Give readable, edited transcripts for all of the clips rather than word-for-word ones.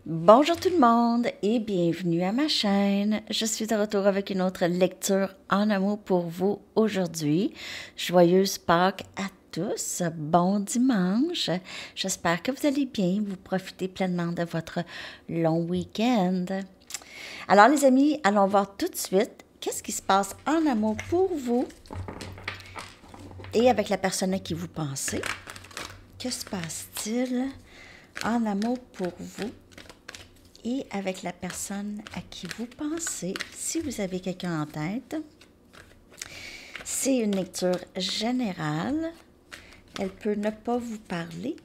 Bonjour tout le monde et bienvenue à ma chaîne. Je suis de retour avec une autre lecture en amour pour vous aujourd'hui. Joyeuse Pâques à tous, bon dimanche. J'espère que vous allez bien, vous profitez pleinement de votre long week-end. Alors les amis, allons voir tout de suite qu'est-ce qui se passe en amour pour vous et avec la personne à qui vous pensez. Que se passe-t-il en amour pour vous et avec la personne à qui vous pensez, si vous avez quelqu'un en tête? C'est une lecture générale. Elle peut ne pas vous parler.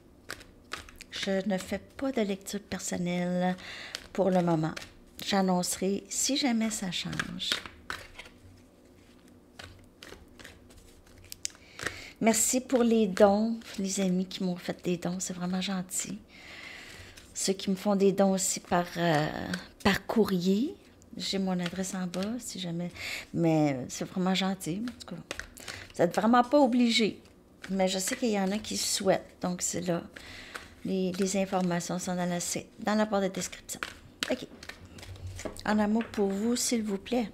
Je ne fais pas de lecture personnelle pour le moment. J'annoncerai si jamais ça change. Merci pour les dons, les amis qui m'ont fait des dons, c'est vraiment gentil. Ceux qui me font des dons aussi par courrier. J'ai mon adresse en bas, si jamais. Mais c'est vraiment gentil. En tout cas, vous n'êtes vraiment pas obligés. Mais je sais qu'il y en a qui souhaitent. Donc, c'est là. Les informations sont dans la barre de description. OK. En amour pour vous, s'il vous plaît.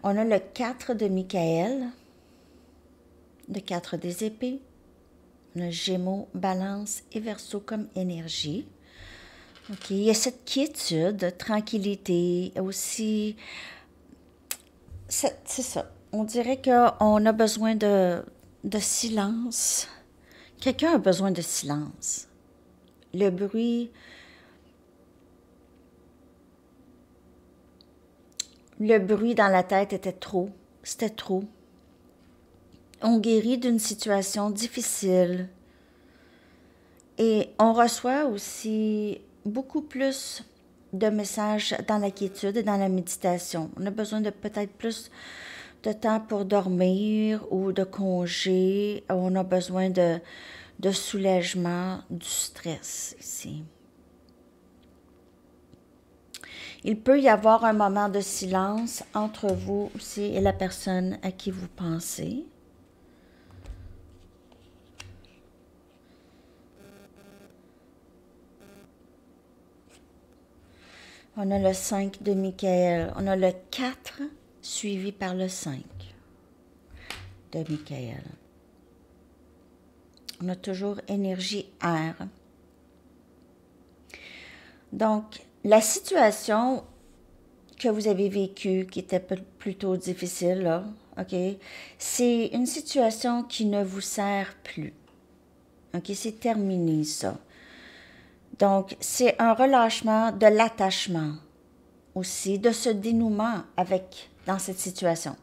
On a le 4 de Michael, le 4 des épées, le Gémeaux, Balance et Verseau comme énergie. OK. Il y a cette quiétude, tranquillité, aussi. C'est ça. On dirait qu'on a besoin de silence. Quelqu'un a besoin de silence. Le bruit dans la tête était trop. C'était trop. On guérit d'une situation difficile. Et on reçoit aussi beaucoup plus de messages dans la quiétude et dans la méditation. On a besoin de peut-être plus de temps pour dormir ou de congé. On a besoin de soulagement du stress ici. Il peut y avoir un moment de silence entre vous aussi et la personne à qui vous pensez. On a le 5 de Michael. On a le 4 suivi par le 5 de Michael. On a toujours énergie air. Donc, la situation que vous avez vécue, qui était plutôt difficile, là, OK, c'est une situation qui ne vous sert plus. OK, c'est terminé, ça. Donc, c'est un relâchement de l'attachement aussi, de ce dénouement dans cette situation.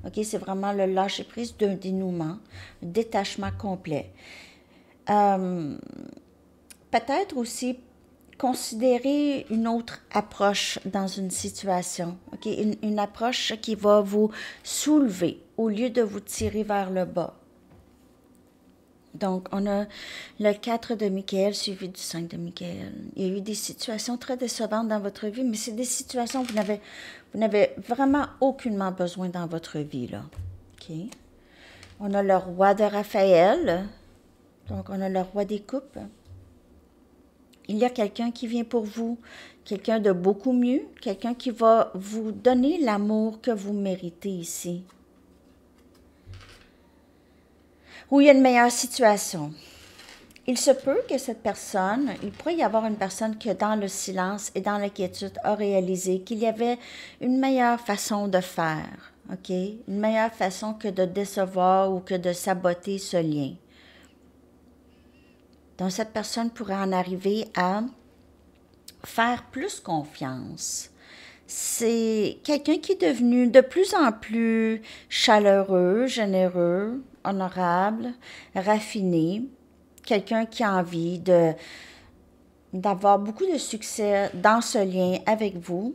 OK, c'est vraiment le lâcher-prise d'un dénouement, un détachement complet. Peut-être aussi considérer une autre approche dans une situation. OK, une approche qui va vous soulever au lieu de vous tirer vers le bas. Donc, on a le 4 de Michael suivi du 5 de Michael. Il y a eu des situations très décevantes dans votre vie, mais c'est des situations que vous n'avez vraiment aucunement besoin dans votre vie, là. OK? On a le roi de Raphaël. Donc, on a le roi des coupes. Il y a quelqu'un qui vient pour vous, quelqu'un de beaucoup mieux, quelqu'un qui va vous donner l'amour que vous méritez ici. Où il y a une meilleure situation. Il se peut que cette personne, il pourrait y avoir une personne qui, dans le silence et dans l'inquiétude, a réalisé qu'il y avait une meilleure façon de faire, OK? Une meilleure façon que de décevoir ou que de saboter ce lien. Donc, cette personne pourrait en arriver à faire plus confiance. C'est quelqu'un qui est devenu de plus en plus chaleureux, généreux, honorable, raffiné, quelqu'un qui a envie d'avoir beaucoup de succès dans ce lien avec vous,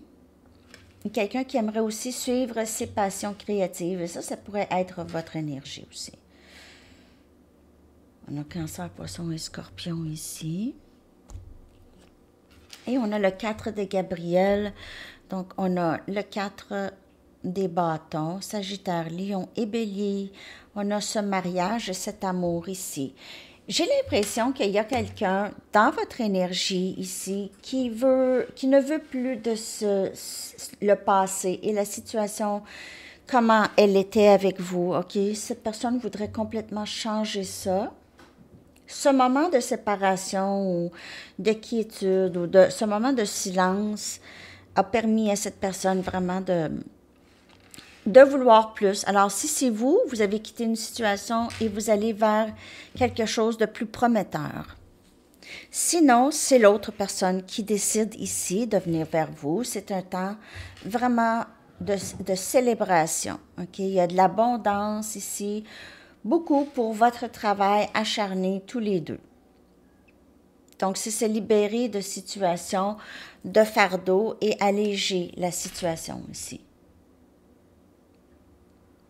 quelqu'un qui aimerait aussi suivre ses passions créatives, et ça pourrait être votre énergie aussi. On a Cancer, Poisson et Scorpion ici. Et on a le 4 de Gabriel. Donc, on a le 4 des bâtons, Sagittaire, Lion et Bélier. On a ce mariage et cet amour ici. J'ai l'impression qu'il y a quelqu'un dans votre énergie ici qui ne veut plus de le passé et la situation, comment elle était avec vous, OK? Cette personne voudrait complètement changer ça. Ce moment de séparation ou de quiétude ou de ce moment de silence a permis à cette personne vraiment de vouloir plus. Alors, si c'est vous, vous avez quitté une situation et vous allez vers quelque chose de plus prometteur. Sinon, c'est l'autre personne qui décide ici de venir vers vous. C'est un temps vraiment de célébration. OK? Il y a de l'abondance ici, beaucoup pour votre travail acharné tous les deux. Donc, c'est se libérer de situations de fardeau et alléger la situation ici.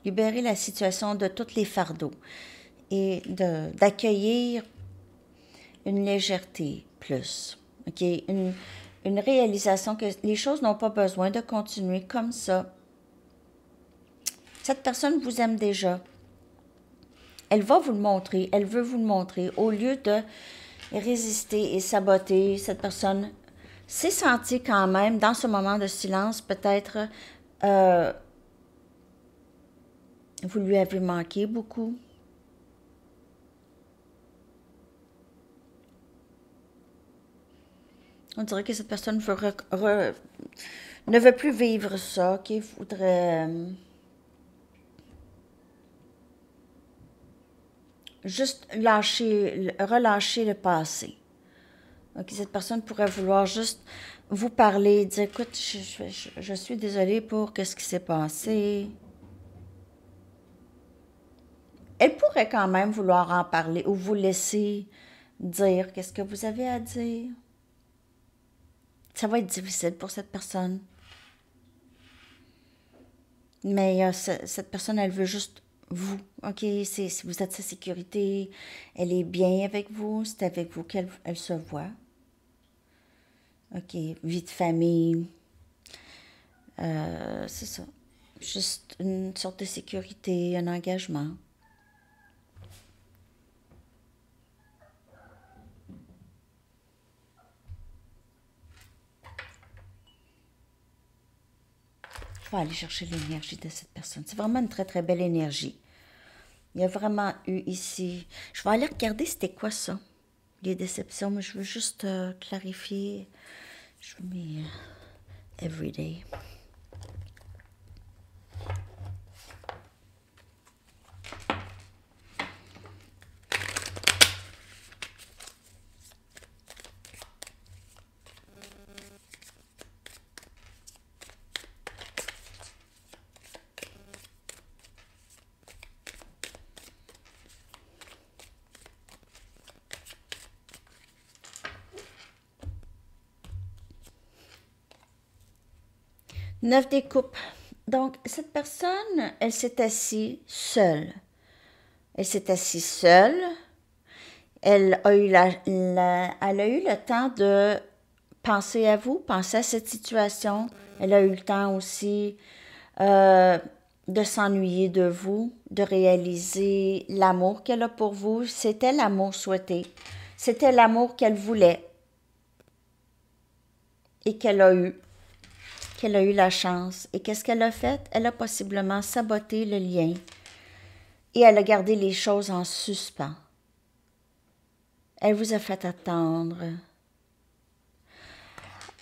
Libérer la situation de tous les fardeaux et d'accueillir une légèreté plus. OK? Une réalisation que les choses n'ont pas besoin de continuer comme ça. Cette personne vous aime déjà. Elle va vous le montrer, elle veut vous le montrer. Au lieu de résister et saboter, cette personne s'est sentie quand même, dans ce moment de silence, peut-être vous lui avez manqué beaucoup. On dirait que cette personne ne veut plus vivre ça, qu'il voudrait juste relâcher le passé. Okay, cette personne pourrait vouloir juste vous parler, dire, écoute, je suis désolée pour ce qui s'est passé. Elle pourrait quand même vouloir en parler ou vous laisser dire qu'est-ce que vous avez à dire. Ça va être difficile pour cette personne. Mais cette personne, elle veut juste vous. OK, vous êtes sa sécurité, elle est bien avec vous, c'est avec vous qu'elle se voit. OK, vie de famille. C'est ça. Juste une sorte de sécurité, un engagement. Je vais aller chercher l'énergie de cette personne. C'est vraiment une très, très belle énergie. Il y a vraiment eu ici... Je vais aller regarder c'était quoi ça, les déceptions, mais je veux juste clarifier. Je mets everyday. Neuf des coupes. Donc, cette personne, elle s'est assise seule. Elle s'est assise seule. Elle a eu elle a eu le temps de penser à vous, penser à cette situation. Elle a eu le temps aussi de s'ennuyer de vous, de réaliser l'amour qu'elle a pour vous. C'était l'amour souhaité. C'était l'amour qu'elle voulait et qu'elle a eu. Qu'elle a eu la chance. Et qu'est-ce qu'elle a fait? Elle a possiblement saboté le lien et elle a gardé les choses en suspens. Elle vous a fait attendre.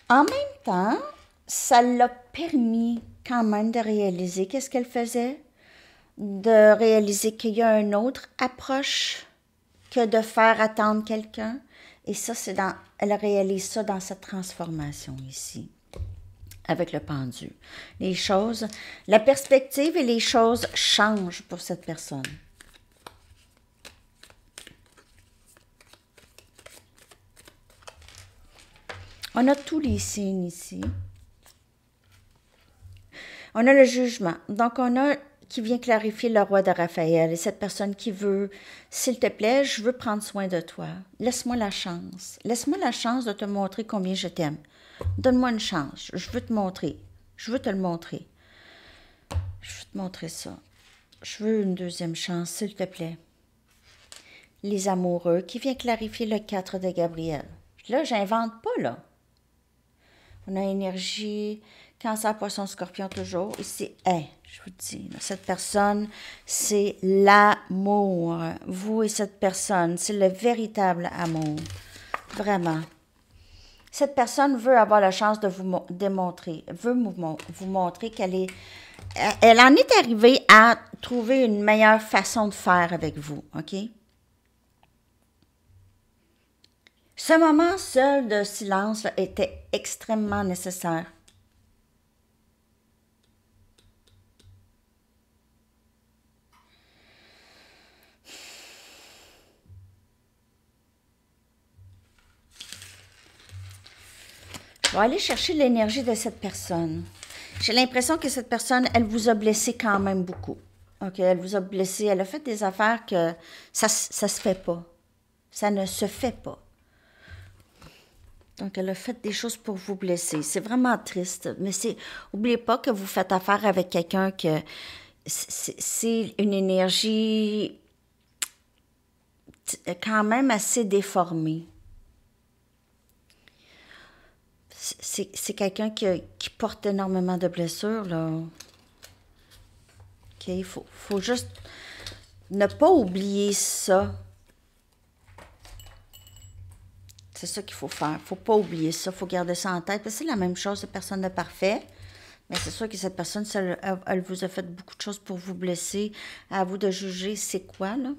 En même temps, ça l'a permis quand même de réaliser qu'est-ce qu'elle faisait, de réaliser qu'il y a une autre approche que de faire attendre quelqu'un. Et ça, elle réalise ça dans cette transformation ici, avec le pendu. Les choses, la perspective et les choses changent pour cette personne. On a tous les signes ici. On a le jugement. Donc, on a qui vient clarifier le roi de Raphaël et cette personne qui veut, s'il te plaît, je veux prendre soin de toi. Laisse-moi la chance. Laisse-moi la chance de te montrer combien je t'aime. Donne-moi une chance. Je veux te montrer. Je veux te le montrer. Je veux te montrer ça. Je veux une deuxième chance, s'il te plaît. les amoureux, qui vient clarifier le 4 de Gabriel. Là, j'invente pas, là. On a énergie, Cancer, Poisson, Scorpion toujours. Ici, je vous dis, là, cette personne, c'est l'amour. Vous et cette personne, c'est le véritable amour. Vraiment. Cette personne veut avoir la chance de vous démontrer, veut vous montrer qu'elle est... Elle en est arrivée à trouver une meilleure façon de faire avec vous, OK? Ce moment seul de silence là, était extrêmement nécessaire. Je vais aller chercher l'énergie de cette personne. J'ai l'impression que cette personne, elle vous a blessé quand même beaucoup. OK, elle vous a blessé, elle a fait des affaires que ça se fait pas. Ça ne se fait pas. Donc, elle a fait des choses pour vous blesser. C'est vraiment triste, mais n'oubliez pas que vous faites affaire avec quelqu'un que c'est une énergie quand même assez déformée. C'est quelqu'un qui porte énormément de blessures, là. OK, il faut juste ne pas oublier ça. C'est ça qu'il faut faire. Il ne faut pas oublier ça. Il faut garder ça en tête. C'est la même chose, personne n'est parfait. Mais c'est sûr que cette personne, elle vous a fait beaucoup de choses pour vous blesser. À vous de juger c'est quoi, là.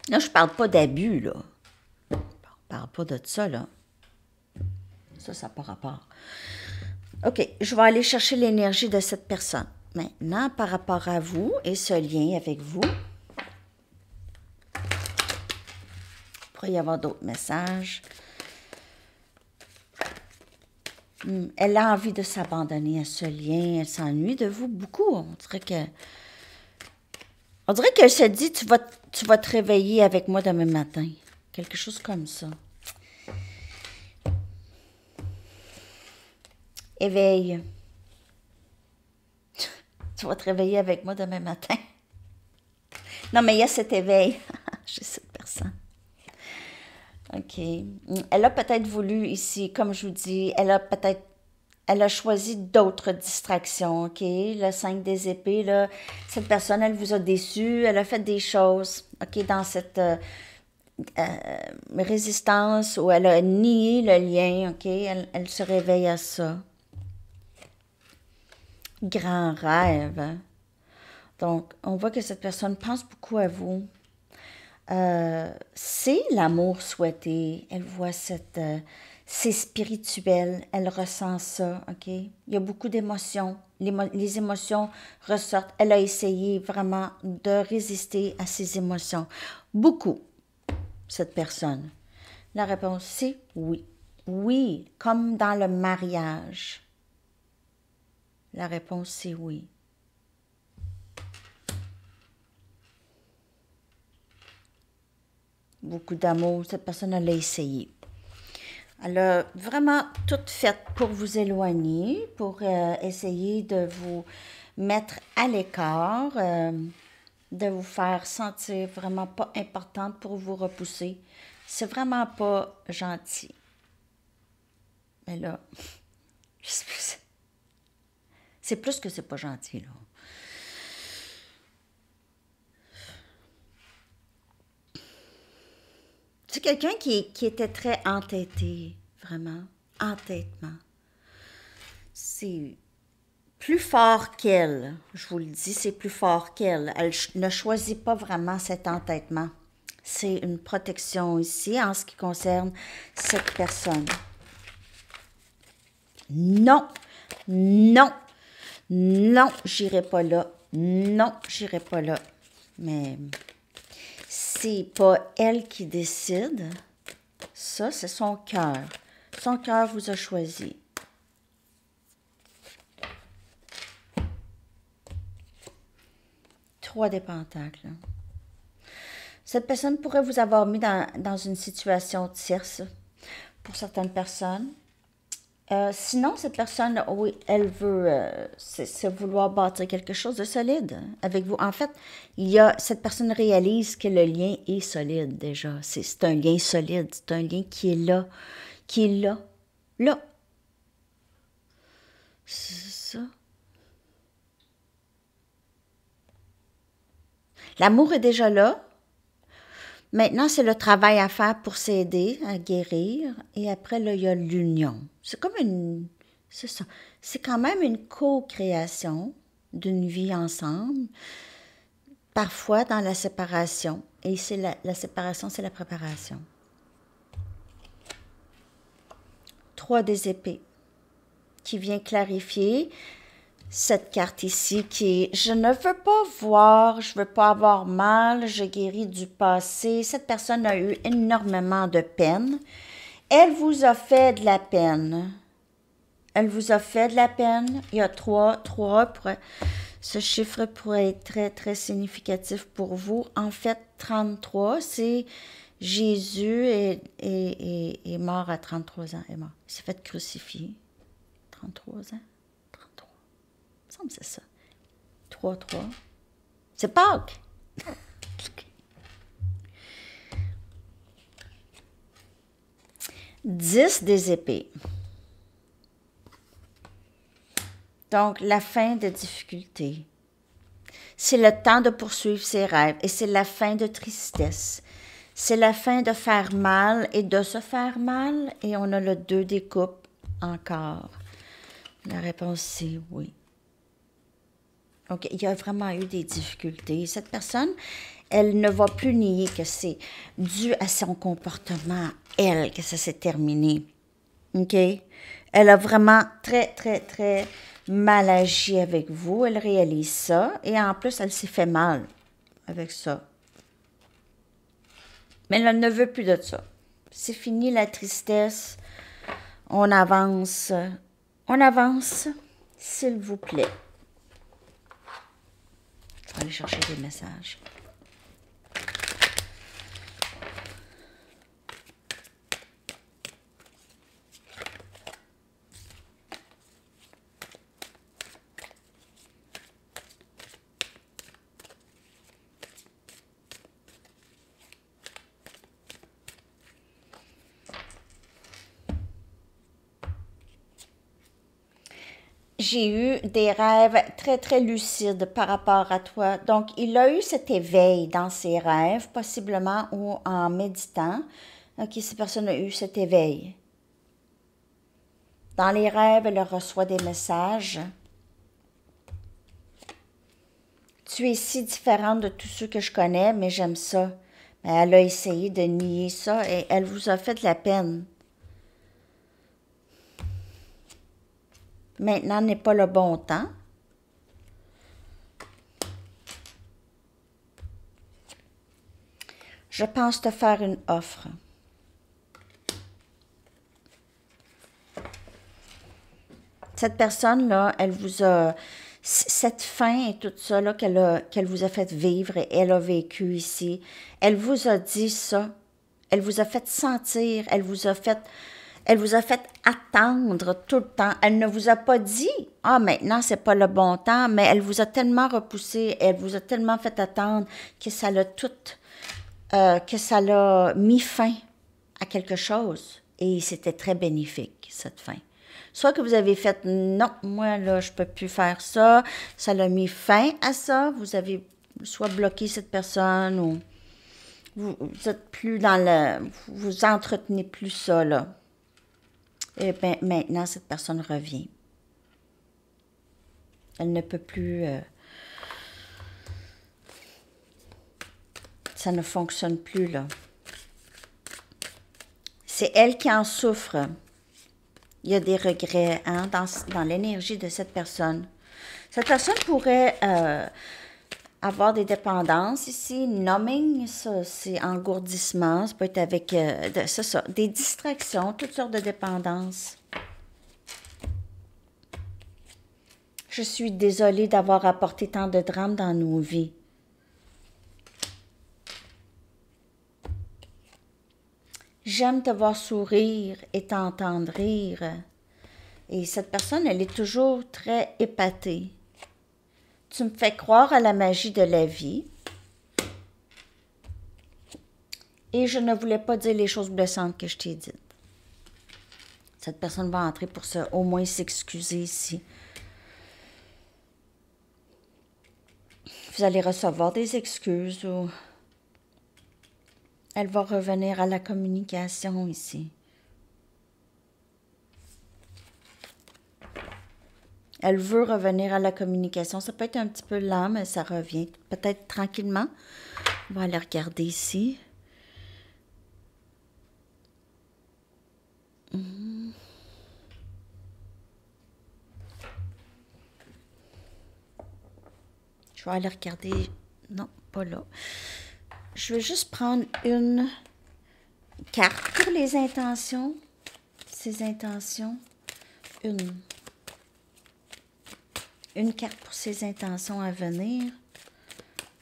Là, je ne parle pas d'abus, là. Je ne parle pas de ça, là. Ça n'a pas rapport. OK, je vais aller chercher l'énergie de cette personne. Maintenant, par rapport à vous et ce lien avec vous, il pourrait y avoir d'autres messages. Elle a envie de s'abandonner à ce lien. Elle s'ennuie de vous beaucoup. On dirait qu'elle se dit, tu vas te réveiller avec moi demain matin. Quelque chose comme ça. Éveille. Tu vas te réveiller avec moi demain matin. Non, mais il y a cet éveil chez cette personne. OK. Elle a peut-être voulu ici, comme je vous dis, elle a choisi d'autres distractions, OK? Le 5 des épées, là, cette personne, elle vous a déçu, elle a fait des choses, OK, dans cette résistance où elle a nié le lien, OK? Elle se réveille à ça. Grand rêve, hein? Donc, on voit que cette personne pense beaucoup à vous. C'est l'amour souhaité. Elle voit c'est spirituel. Elle ressent ça, OK? Il y a beaucoup d'émotions. Les émotions ressortent. Elle a essayé vraiment de résister à ces émotions. Beaucoup, cette personne. La réponse, c'est oui. Oui, comme dans le mariage. La réponse, c'est oui. Beaucoup d'amour. Cette personne, elle a essayé. Elle a vraiment tout fait pour vous éloigner, pour essayer de vous mettre à l'écart, de vous faire sentir vraiment pas importante pour vous repousser. C'est vraiment pas gentil. Mais là, c'est plus que c'est pas gentil, là. C'est quelqu'un qui était très entêté, vraiment. Entêtement. C'est plus fort qu'elle. Je vous le dis, c'est plus fort qu'elle. Elle ne choisit pas vraiment cet entêtement. C'est une protection ici en ce qui concerne cette personne. Non, non, non, j'irai pas là. Non, j'irai pas là. Mais c'est pas elle qui décide. Ça, c'est son cœur. Son cœur vous a choisi. Trois des pentacles. Cette personne pourrait vous avoir mis dans une situation tierce pour certaines personnes. Sinon, cette personne, oui, elle veut, c'est vouloir bâtir quelque chose de solide avec vous. En fait, cette personne réalise que le lien est solide déjà. C'est un lien solide, c'est un lien qui est là, là. C'est ça. L'amour est déjà là. Maintenant, c'est le travail à faire pour s'aider à guérir. Et après, là, il y a l'union. C'est comme c'est ça. C'est quand même une co-création d'une vie ensemble. Parfois dans la séparation. Et c'est la séparation, c'est la préparation. 3 des épées qui vient clarifier cette carte ici qui est « Je ne veux pas voir, je ne veux pas avoir mal, je guéris du passé. » Cette personne a eu énormément de peine. Elle vous a fait de la peine. Elle vous a fait de la peine. Il y a 3. Ce chiffre pourrait être très, très significatif pour vous. En fait, 33, c'est Jésus est mort à 33 ans. Il s'est fait crucifier. 33 ans. Il me semble que c'est ça. 3. C'est Pâques. 10 des épées. Donc, la fin de difficulté. C'est le temps de poursuivre ses rêves et c'est la fin de tristesse. C'est la fin de faire mal et de se faire mal. Et on a le 2 des coupes encore. La réponse, c'est oui. Donc, il y a vraiment eu des difficultés. Cette personne, elle ne va plus nier que c'est dû à son comportement, elle, que ça s'est terminé. OK? Elle a vraiment très, très, très mal agi avec vous. Elle réalise ça. Et en plus, elle s'est fait mal avec ça. Mais elle ne veut plus de ça. C'est fini la tristesse. On avance. On avance, s'il vous plaît. Je vais aller chercher des messages. J'ai eu des rêves très, très lucides par rapport à toi. Donc, il a eu cet éveil dans ses rêves, possiblement, ou en méditant. OK, cette personne a eu cet éveil. Dans les rêves, elle reçoit des messages. Tu es si différente de tous ceux que je connais, mais j'aime ça. Mais elle a essayé de nier ça et elle vous a fait de la peine. Maintenant n'est pas le bon temps. Je pense te faire une offre. Cette personne-là, elle vous a... Cette fin et tout ça là, qu'elle vous a fait vivre et elle a vécu ici, elle vous a dit ça. Elle vous a fait sentir, elle vous a fait attendre tout le temps. Elle ne vous a pas dit « Ah, maintenant, c'est pas le bon temps », mais elle vous a tellement repoussé, elle vous a tellement fait attendre que ça l'a que ça l'a mis fin à quelque chose. Et c'était très bénéfique, cette fin. Soit que vous avez fait « Non, moi, là, je peux plus faire ça », ça l'a mis fin à ça, vous avez soit bloqué cette personne ou vous êtes plus dans vous entretenez plus ça, là. Et bien, maintenant, cette personne revient. Elle ne peut plus... ça ne fonctionne plus, là. C'est elle qui en souffre. Il y a des regrets hein, dans l'énergie de cette personne. Cette personne pourrait avoir des dépendances ici. Numbing, ça, c'est engourdissement. Ça peut être avec, c'est ça, des distractions, toutes sortes de dépendances. Je suis désolée d'avoir apporté tant de drames dans nos vies. J'aime te voir sourire et t'entendre rire. Et cette personne, elle est toujours très épatée. Tu me fais croire à la magie de la vie. Et je ne voulais pas dire les choses blessantes que je t'ai dites. Cette personne va entrer pour au moins s'excuser ici. Vous allez recevoir des excuses ou elle va revenir à la communication ici. Elle veut revenir à la communication. Ça peut être un petit peu lent, mais ça revient. Peut-être tranquillement. On va aller regarder ici. Je vais aller regarder. Non, pas là. Je vais juste prendre une carte pour les intentions. Ces intentions. Une carte pour ses intentions à venir.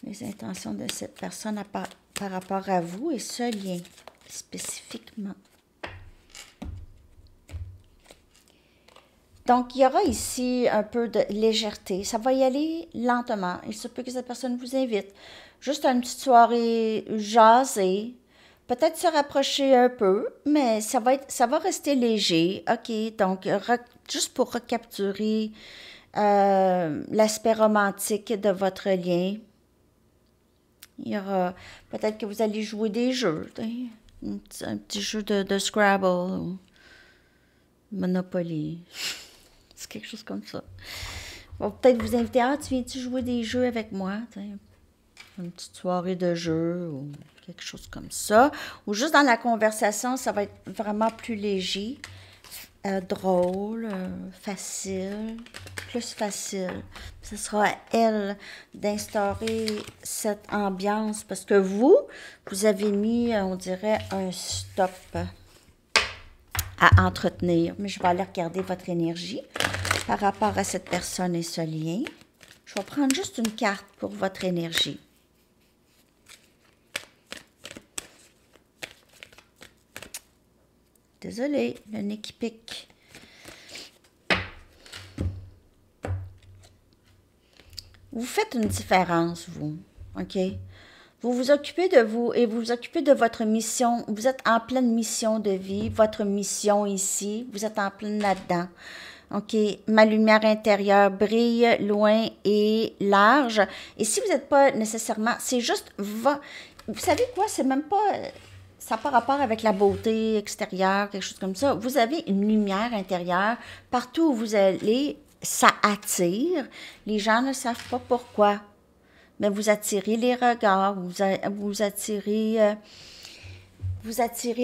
Les intentions de cette personne par rapport à vous et ce lien spécifiquement. Donc, il y aura ici un peu de légèreté. Ça va y aller lentement. Il se peut que cette personne vous invite juste à une petite soirée jasée. Peut-être se rapprocher un peu, mais ça va rester léger. OK, donc, juste pour recapturer l'aspect romantique de votre lien. Il y aura peut-être que vous allez jouer des jeux. Un petit jeu de Scrabble ou Monopoly. C'est quelque chose comme ça. On va peut-être vous inviter, tu viens-tu jouer des jeux avec moi? Une petite soirée de jeu ou quelque chose comme ça. Ou juste dans la conversation, ça va être vraiment plus léger, drôle, facile, plus facile. Ce sera à elle d'instaurer cette ambiance parce que vous avez mis, on dirait, un stop à entretenir. Mais je vais aller regarder votre énergie par rapport à cette personne et ce lien. Je vais prendre juste une carte pour votre énergie. Désolée, le nez qui pique. Vous faites une différence, vous, OK? Vous vous occupez de vous et vous vous occupez de votre mission. Vous êtes en pleine mission de vie, votre mission ici, vous êtes en pleine là-dedans. OK, ma lumière intérieure brille loin et large. Et si vous n'êtes pas nécessairement, c'est juste, vous savez quoi, c'est même pas, ça n'a pas rapport avec la beauté extérieure, quelque chose comme ça. Vous avez une lumière intérieure. Partout où vous allez, ça attire. Les gens ne savent pas pourquoi. Mais vous attirez les regards, vous attirez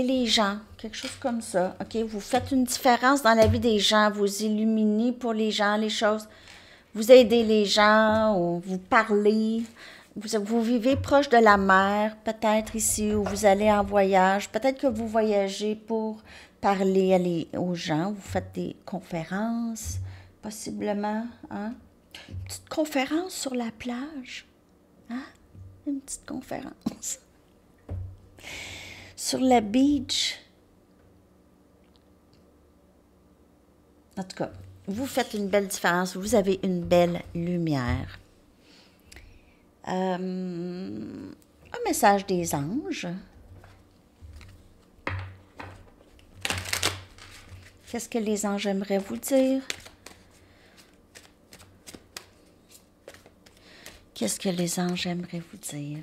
les gens, quelque chose comme ça. OK? Vous faites une différence dans la vie des gens, vous illuminez pour les gens les choses, vous aidez les gens, ou vous parlez, vous vivez proche de la mer, peut-être ici, où vous allez en voyage, peut-être que vous voyagez pour parler aux gens, vous faites des conférences, possiblement, hein? Une petite conférence sur la plage. Hein? Une petite conférence. Sur la beach. En tout cas, vous faites une belle différence. Vous avez une belle lumière. Un message des anges. Qu'est-ce que les anges aimeraient vous dire? Qu'est-ce que les anges aimeraient vous dire?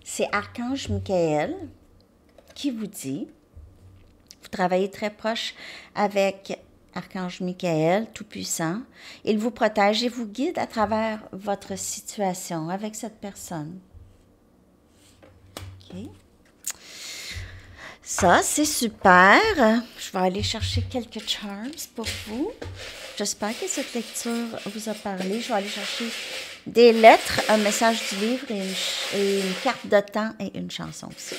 C'est Archange Michael qui vous dit, vous travaillez très proche avec Archange Michael, Tout-Puissant. Il vous protège et vous guide à travers votre situation avec cette personne. OK. Ça, c'est super. Je vais aller chercher quelques charms pour vous. J'espère que cette lecture vous a parlé. Je vais aller chercher des lettres, un message du livre et une carte de temps et une chanson aussi.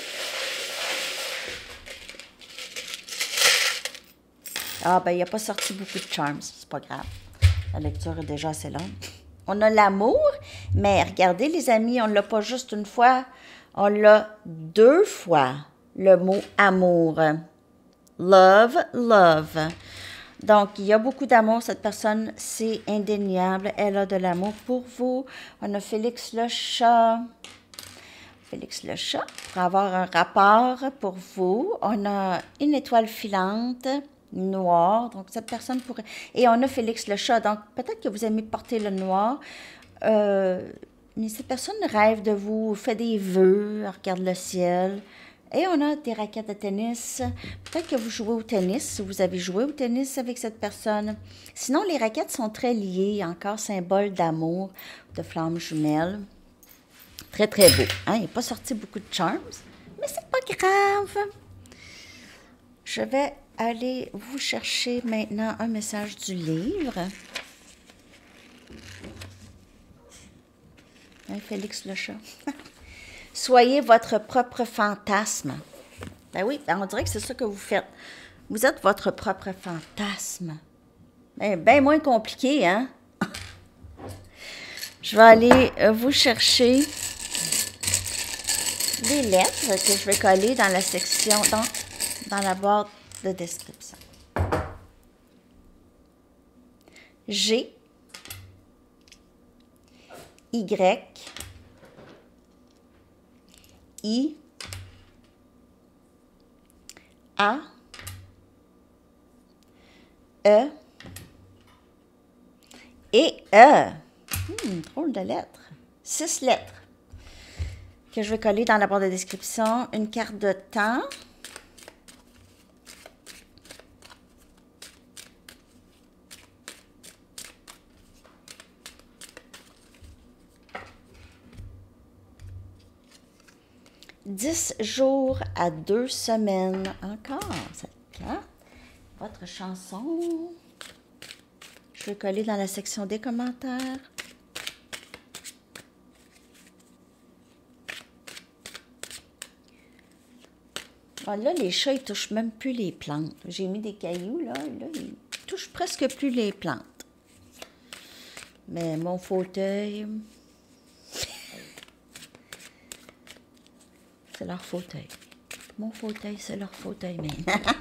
Ah, ben, il n'a pas sorti beaucoup de charms. C'est pas grave. La lecture est déjà assez longue. On a l'amour, mais regardez les amis, on ne l'a pas juste une fois, on l'a 2 fois, le mot amour. Love, love. Donc, il y a beaucoup d'amour. Cette personne, c'est indéniable. Elle a de l'amour pour vous. On a Félix le chat. Félix le chat, pour avoir un rapport pour vous. On a une étoile filante noire. Donc, cette personne pourrait... Et on a Félix le chat. Donc, peut-être que vous aimez porter le noir. Mais cette personne rêve de vous, fait des vœux, regarde le ciel. Et on a des raquettes de tennis. Peut-être que vous jouez au tennis, vous avez joué au tennis avec cette personne. Sinon, les raquettes sont très liées, encore symbole d'amour, de flammes jumelles. Très, très beau. Hein? Il n'est pas sorti beaucoup de charms, mais c'est pas grave. Je vais aller vous chercher maintenant un message du livre. Hein, Félix le chat. Soyez votre propre fantasme. Ben oui, ben on dirait que c'est ça que vous faites. Vous êtes votre propre fantasme. Ben moins compliqué, hein? Je vais aller vous chercher les lettres que je vais coller dans la section, dans la boîte de description. G, Y, I, A, E et E. Drôle de lettres. 6 lettres que je vais coller dans la barre de description. Une carte de temps. « 10 jours à 2 semaines. » Encore cette carte. Votre chanson. Je vais coller dans la section des commentaires. Bon, là, les chats, ils touchent même plus les plantes. J'ai mis des cailloux, là, ils touchent presque plus les plantes. Mais mon fauteuil... c'est leur fauteuil. Mon fauteuil, c'est leur fauteuil maintenant.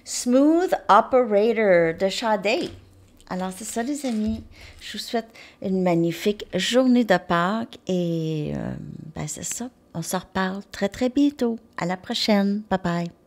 Smooth Operator de Sade. Alors, c'est ça, les amis. Je vous souhaite une magnifique journée de Pâques et ben, c'est ça. On se reparle très, très bientôt. À la prochaine. Bye bye.